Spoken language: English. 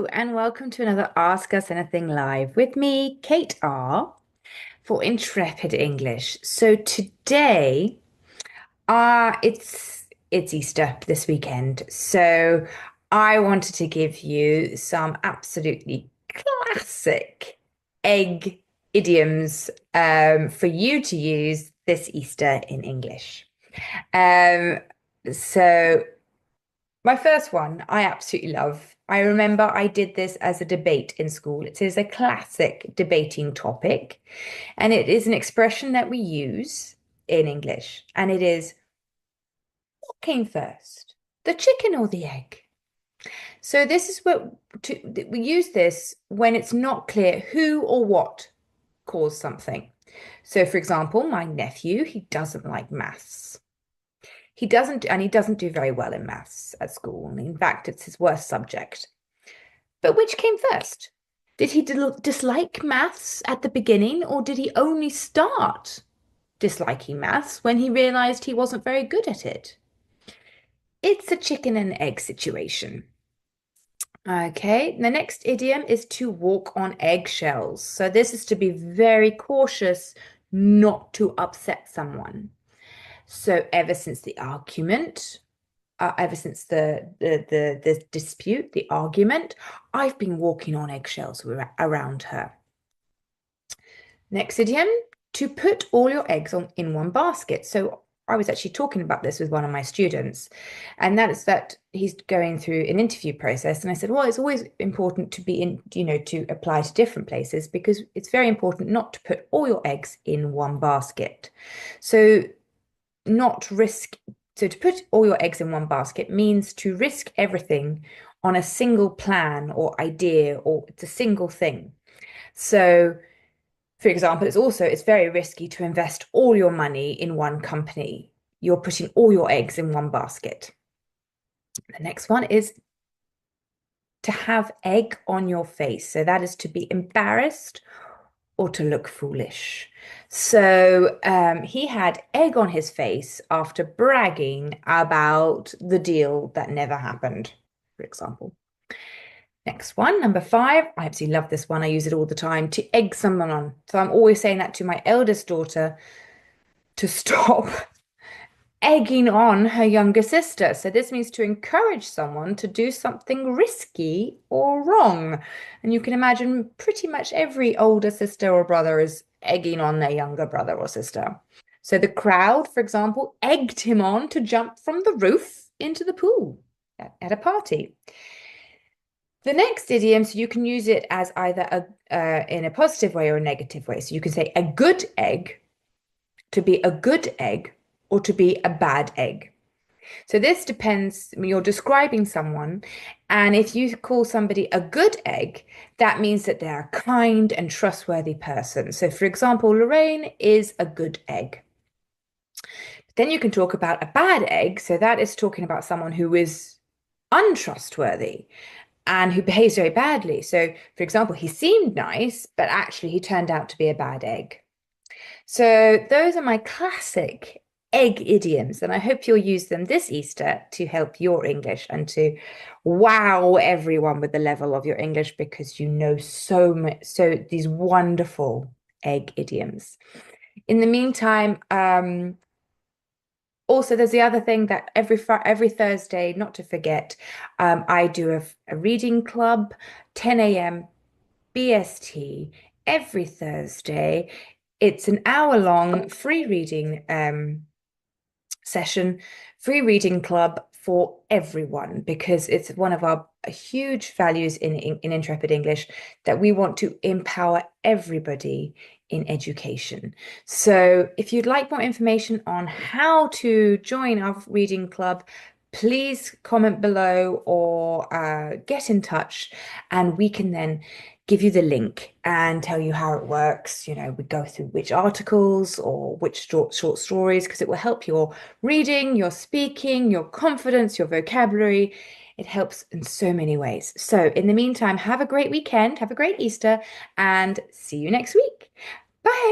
Hello, and welcome to another Ask Us Anything Live with me, Kate R, for Intrepid English. So today, it's Easter this weekend. So I wanted to give you some absolutely classic egg idioms for you to use this Easter in English. Um, so my first one, I absolutely love. I remember I did this as a debate in school. It is a classic debating topic, and it is an expression that we use in English. And it is, what came first, the chicken or the egg? So this is we use this when it's not clear who or what caused something. So, for example, my nephew, he doesn't like maths. He doesn't do very well in maths at school. In fact, it's his worst subject. But which came first? Did he dislike maths at the beginning, or did he only start disliking maths when he realized he wasn't very good at it? It's a chicken and egg situation. Okay, the next idiom is to walk on eggshells. So this is to be very cautious not to upset someone. So ever since the dispute, the argument, I've been walking on eggshells around her. Next idiom, to put all your eggs in one basket. So I was actually talking about this with one of my students, and that is that he's going through an interview process. And I said, well, it's always important to be in, to apply to different places because it's very important not to put all your eggs in one basket. So not risk so to put all your eggs in one basket means to risk everything on a single plan or idea, or it's a single thing. So, for example, it's very risky to invest all your money in one company. You're putting all your eggs in one basket. The next one is to have egg on your face. So that is to be embarrassed or to look foolish. So he had egg on his face after bragging about the deal that never happened, for example. Next one, number 5. I absolutely love this one. I use it all the time, to egg someone on. So I'm always saying that to my eldest daughter to stop egging on her younger sister. So this means to encourage someone to do something risky or wrong. And you can imagine pretty much every older sister or brother is egging on their younger brother or sister. So the crowd, for example, egged him on to jump from the roof into the pool at a party. The next idiom, so you can use it as either in a positive way or a negative way. So you can say a good egg, to be a good egg, or to be a bad egg. So this depends, you're describing someone, and if you call somebody a good egg, that means that they're a kind and trustworthy person. So for example, Lorraine is a good egg. Then you can talk about a bad egg. So that is talking about someone who is untrustworthy and who behaves very badly. So for example, he seemed nice, but actually he turned out to be a bad egg. So those are my classic egg idioms, and I hope you'll use them this Easter to help your English and to wow everyone with the level of your English because you know so much, so these wonderful egg idioms. In the meantime, also there's the other thing that every Thursday, not to forget, I do a reading club, 10 a.m. BST every Thursday. It's an hour-long free reading session, free reading club for everyone, because it's one of our huge values in Intrepid English that we want to empower everybody in education. So if you'd like more information on how to join our reading club, please comment below or get in touch, and we can then give you the link and tell you how it works. We go through which articles or which short stories, because it will help your reading, your speaking, your confidence, your vocabulary. It helps in so many ways. So in the meantime, have a great weekend, have a great Easter, and see you next week. Bye.